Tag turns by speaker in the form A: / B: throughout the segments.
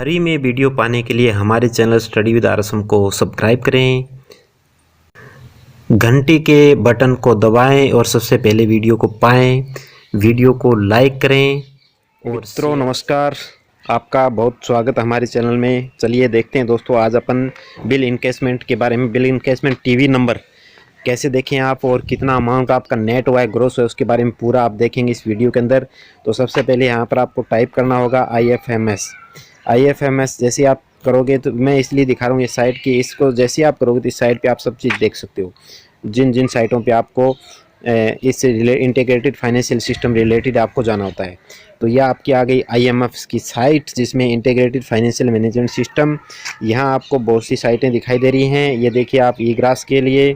A: Free में video पाने के लिए हमारे चैनल स्टडी विद आरएसएम को सब्सक्राइब करें, घंटी के बटन को दबाएं और सबसे पहले वीडियो को पाएं। वीडियो को लाइक करें। और
B: मित्रों नमस्कार, आपका बहुत स्वागत हमारे चैनल में। चलिए देखते हैं दोस्तों, आज अपन बिल इनकेसमेंट के बारे में, बिल इनकेसमेंट टीवी नंबर कैसे देखें आप और कितना अमाउंट आपका नेट हुआ है, ग्रोस है, उसके बारे में पूरा आप देखेंगे इस वीडियो के अंदर। तो सबसे पहले यहाँ पर आपको टाइप करना होगा IFMS। जैसे आप करोगे तो मैं इसलिए दिखा रहा हूँ ये साइट की, इसको जैसे आप करोगे तो इस साइट पे आप सब चीज़ देख सकते हो। जिन जिन साइटों पे आपको इससे इंटीग्रेटेड फाइनेंशियल सिस्टम रिलेटेड आपको जाना होता है, तो यह आपकी आ गई IMF की साइट, जिसमें इंटीग्रेटेड फाइनेंशियल मैनेजमेंट सिस्टम। यहाँ आपको बहुत सी साइटें दिखाई दे रही हैं। ये देखिए आप ईग्रास के लिए,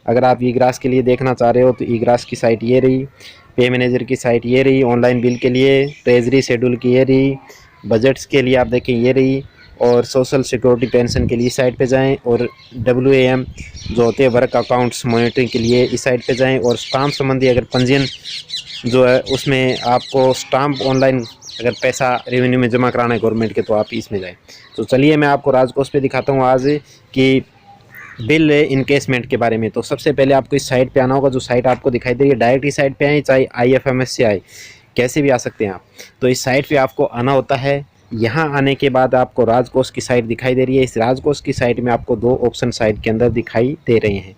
B: अगर आप ईग्रास के लिए देखना चाह रहे हो तो ईग्रास की साइट ये रही, पे मैनेजर की साइट ये रही, ऑनलाइन बिल के लिए, ट्रेजरी शेड्यूल की ये रही, बजट्स के लिए आप देखें ये रही, और सोशल सिक्योरिटी पेंशन के लिए साइट पे जाएं, और WAM जो होते हैं वर्क अकाउंट्स मॉनिटरिंग के लिए इस साइट पे जाएं, और स्टाम्प संबंधी अगर पंजीयन जो है उसमें आपको स्टाम्प ऑनलाइन अगर पैसा रेवेन्यू में जमा कराना है गवर्नमेंट के, तो आप इसमें जाएं। तो चलिए मैं आपको राजकोष पे दिखाता हूँ आज कि बिल इनकेसमेंट के बारे में। तो सबसे पहले आपको इस साइट पे आना होगा, जो साइट आपको दिखाई दे रही है। डायरेक्ट इस साइट पे आए, चाहे IFMS से आए, कैसे भी आ सकते हैं आप। तो इस साइट पे आपको आना होता है। यहाँ आने के बाद आपको राजकोष की साइट दिखाई दे रही है। इस राजकोष की साइट में आपको दो ऑप्शन साइट के अंदर दिखाई दे रहे हैं,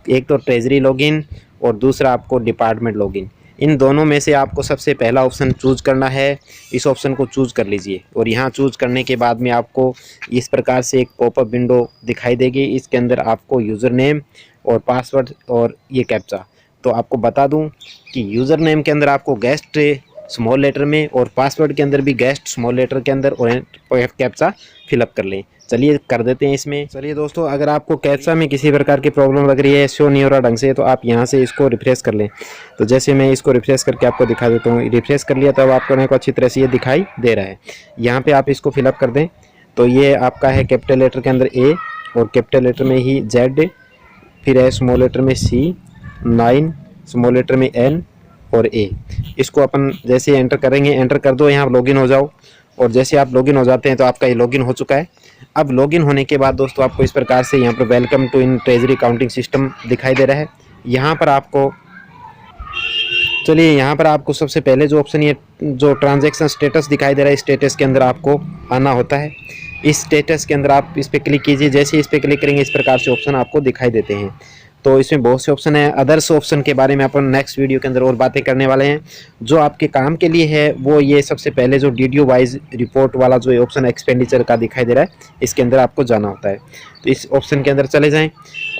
B: एक तो ट्रेजरी लॉगिन और दूसरा आपको डिपार्टमेंट लॉगिन। इन दोनों में से आपको सबसे पहला ऑप्शन चूज करना है। इस ऑप्शन को चूज कर लीजिए, और यहाँ चूज करने के बाद में आपको इस प्रकार से एक पॉपअप विंडो दिखाई देगी। इसके अंदर आपको यूज़र नेम और पासवर्ड और ये कैप्चा। तो आपको बता दूं कि यूज़र नेम के अंदर आपको गेस्ट स्मॉल लेटर में, और पासवर्ड के अंदर भी गेस्ट स्मॉल लेटर के अंदर, और कैप्चा फिलअप कर लें। चलिए कर देते हैं इसमें। चलिए दोस्तों, अगर आपको कैप्चा में किसी प्रकार की प्रॉब्लम लग रही है, शो नहीं हो रहा ढंग से, तो आप यहाँ से इसको रिफ्रेश कर लें। तो जैसे मैं इसको रिफ्रेश करके आपको दिखा देता हूँ, रिफ्रेश कर लिया तब आपको को अच्छी तरह से ये दिखाई दे रहा है। यहाँ पे आप इसको फिलअप कर दें तो ये आपका है कैपिटल लेटर के अंदर A, और कैपिटल लेटर में ही Z, फिर है स्मॉल लेटर में C, 9, स्मॉल लेटर में N और A। इसको अपन जैसे एंटर करेंगे, एंटर कर दो, यहाँ लॉगिन हो जाओ। और जैसे आप लॉगिन हो जाते हैं तो आपका ये लॉगिन हो चुका है। अब लॉगिन होने के बाद दोस्तों आपको इस प्रकार से यहाँ पर welcome to in treasury counting system दिखाई दे रहा है। यहाँ पर आपको, चलिए यहाँ पर आपको सबसे पहले जो ऑप्शन ये जो ट्रांजैक्शन स्टेटस दिखाई दे रहा है, स्टेटस के अंदर आपको आना होता है। इस स्टेटस के अंदर आप इस पर क्लिक कीजिए। जैसे इस पर क्लिक करेंगे इस प्रकार से ऑप्शन आपको दिखाई देते हैं। तो इसमें बहुत से ऑप्शन है। अदर्स ऑप्शन के बारे में अपन नेक्स्ट वीडियो के अंदर और बातें करने वाले हैं। जो आपके काम के लिए है वो ये सबसे पहले जो DDO वाइज रिपोर्ट वाला जो ऑप्शन एक्सपेंडिचर का दिखाई दे रहा है, इसके अंदर आपको जाना होता है। तो इस ऑप्शन के अंदर चले जाएं,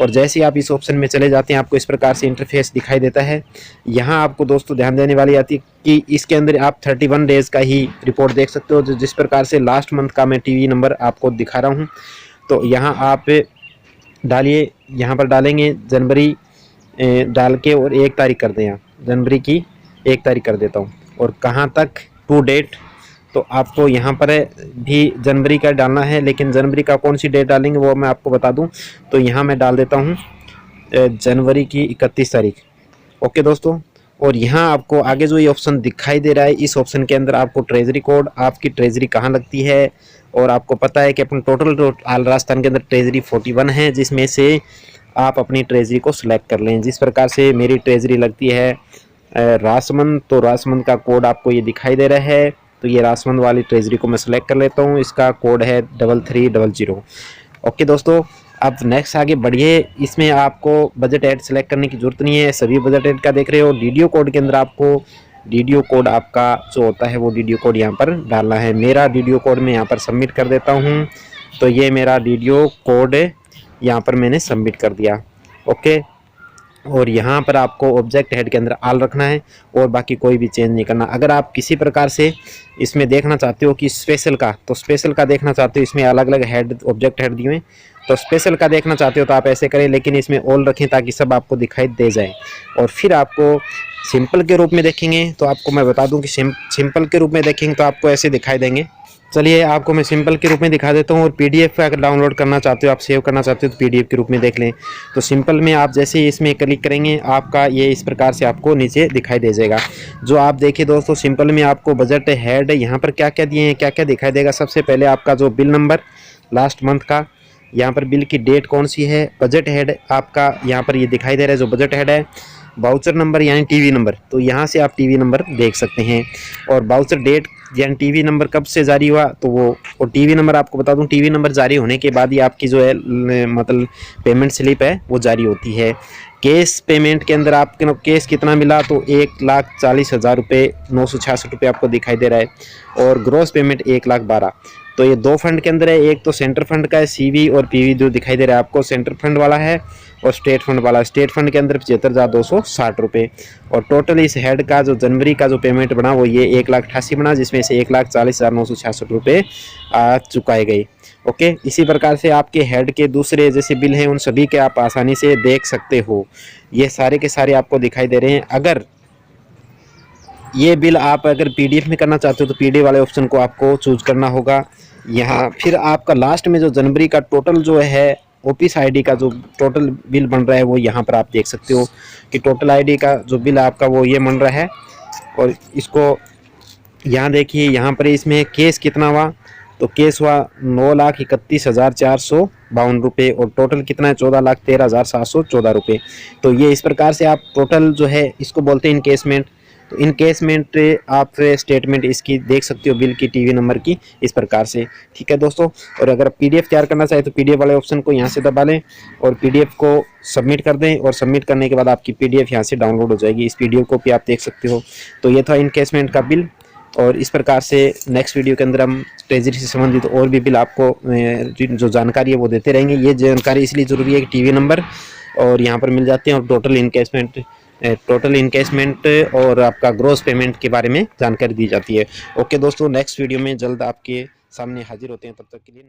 B: और जैसे ही आप इस ऑप्शन में चले जाते हैं आपको इस प्रकार से इंटरफेस दिखाई देता है। यहाँ आपको दोस्तों ध्यान देने वाली आती है कि इसके अंदर आप 31 डेज़ का ही रिपोर्ट देख सकते हो। जिस प्रकार से लास्ट मंथ का मैं टीवी नंबर आपको दिखा रहा हूँ, तो यहाँ आप डालिए, यहाँ पर डालेंगे जनवरी डाल के और 1 तारीख कर दें। यहाँ जनवरी की 1 तारीख कर देता हूँ, और कहाँ तक टू डेट, तो आपको यहाँ पर भी जनवरी का डालना है, लेकिन जनवरी का कौन सी डेट डालेंगे वो मैं आपको बता दूँ। तो यहाँ मैं डाल देता हूँ जनवरी की 31 तारीख। ओके दोस्तों, और यहाँ आपको आगे जो ये ऑप्शन दिखाई दे रहा है, इस ऑप्शन के अंदर आपको ट्रेजरी कोड, आपकी ट्रेजरी कहाँ लगती है, और आपको पता है कि अपन टोटल राजस्थान के अंदर ट्रेजरी 41 है, जिसमें से आप अपनी ट्रेजरी को सिलेक्ट कर लें। जिस प्रकार से मेरी ट्रेजरी लगती है राजसमंद, तो राजसमंद का कोड आपको ये दिखाई दे रहा है। तो ये राजसमंद वाली ट्रेजरी को मैं सिलेक्ट कर लेता हूँ। इसका कोड है 3300। ओके दोस्तों, अब नेक्स्ट आगे बढ़िए। इसमें आपको बजट ऐड सेलेक्ट करने की जरूरत नहीं है, सभी बजट ऐड का देख रहे हो। DDO कोड के अंदर आपको DDO कोड आपका जो होता है वो DDO कोड यहाँ पर डालना है। मेरा DDO कोड मैं यहाँ पर सबमिट कर देता हूँ। तो ये मेरा DDO कोड यहाँ पर मैंने सबमिट कर दिया। ओके, और यहाँ पर आपको ऑब्जेक्ट हेड के अंदर आल रखना है, और बाकी कोई भी चेंज नहीं करना। अगर आप किसी प्रकार से इसमें देखना चाहते हो कि स्पेशल का, तो स्पेशल का देखना चाहते हो, इसमें अलग अलग हेड ऑब्जेक्ट हेड दिए हुए, तो स्पेशल का देखना चाहते हो तो आप ऐसे करें, लेकिन इसमें ऑल रखें ताकि सब आपको दिखाई दे जाए। और फिर आपको सिंपल के रूप में देखेंगे तो आपको मैं बता दूं कि सिंपल के रूप में देखेंगे तो आपको ऐसे दिखाई देंगे। चलिए आपको मैं सिंपल के रूप में दिखा देता हूँ, और पीडीएफ अगर डाउनलोड करना चाहते हो, आप सेव करना चाहते हो तो पीडीएफ के रूप में देख लें। तो सिंपल में आप जैसे ही इसमें क्लिक करेंगे आपका ये इस प्रकार से आपको नीचे दिखाई दे जाएगा। जो आप देखिए दोस्तों, सिंपल में आपको बजट हेड यहाँ पर क्या क्या दिए हैं, क्या क्या दिखाई देगा। सबसे पहले आपका जो बिल नंबर लास्ट मंथ का, यहाँ पर बिल की डेट कौन सी है, बजट हेड आपका यहाँ पर ये दिखाई दे रहा है जो बजट हेड है, बाउचर नंबर यानी टीवी नंबर, तो यहाँ से आप टीवी नंबर देख सकते हैं। और बाउचर डेट यानी टीवी नंबर कब से जारी हुआ, तो वो और टीवी नंबर आपको बता दूं, टीवी नंबर जारी होने के बाद ही आपकी जो है मतलब पेमेंट स्लिप है वो जारी होती है। कैश पेमेंट के अंदर आपके कैश कितना मिला, तो 1,40,000 रुपये 966 रुपये आपको दिखाई दे रहा है। और ग्रॉस पेमेंट 1,12,000। तो ये दो फंड के अंदर है, एक तो सेंटर फंड का है सीवी और पीवी जो दिखाई दे रहा है आपको, सेंटर फंड वाला है और स्टेट फंड वाला। स्टेट फंड के अंदर 75,260 रुपये। और टोटल इस हेड का जो जनवरी का जो पेमेंट बना वो ये 1,88,000 बना, जिसमें से 1,40,966 रुपये आ चुकाए गए। ओके, इसी प्रकार से आपके हेड के दूसरे जैसे बिल हैं उन सभी के आप आसानी से देख सकते हो। ये सारे के सारे आपको दिखाई दे रहे हैं। अगर ये बिल आप अगर पीडीएफ में करना चाहते हो तो पीडीएफ वाले ऑप्शन को आपको चूज करना होगा यहाँ। फिर आपका लास्ट में जो जनवरी का टोटल जो है ऑफिस आईडी का जो टोटल बिल बन रहा है वो यहाँ पर आप देख सकते हो कि टोटल आईडी का जो बिल आपका वो ये बन रहा है। और इसको यहाँ देखिए, यहाँ पर इसमें केस कितना हुआ, तो केस हुआ 9,31,452 रुपये और टोटल कितना है 14,13,714 रुपये। तो ये इस प्रकार से आप टोटल जो है इसको बोलते हैं इनकेसमेंट। तो इनकेसमेंट आप स्टेटमेंट इसकी देख सकते हो बिल की टीवी नंबर की इस प्रकार से। ठीक है दोस्तों, और अगर पीडीएफ तैयार करना चाहे तो पीडीएफ वाले ऑप्शन को यहाँ से दबा लें और पीडीएफ को सबमिट कर दें, और सबमिट करने के बाद आपकी पीडीएफ यहाँ से डाउनलोड हो जाएगी। इस पीडीएफ को भी आप देख सकते हो। तो ये था इनकेसमेंट का बिल। और इस प्रकार से नेक्स्ट वीडियो के अंदर हम ट्रेजरी से संबंधित और भी बिल आपको जो जानकारी है वो देते रहेंगे। ये जानकारी इसलिए ज़रूरी है कि टीवी नंबर और यहाँ पर मिल जाते हैं, और टोटल इनकेसमेंट और आपका ग्रॉस पेमेंट के बारे में जानकारी दी जाती है। ओके दोस्तों, नेक्स्ट वीडियो में जल्द आपके सामने हाजिर होते हैं, तब तक के लिए।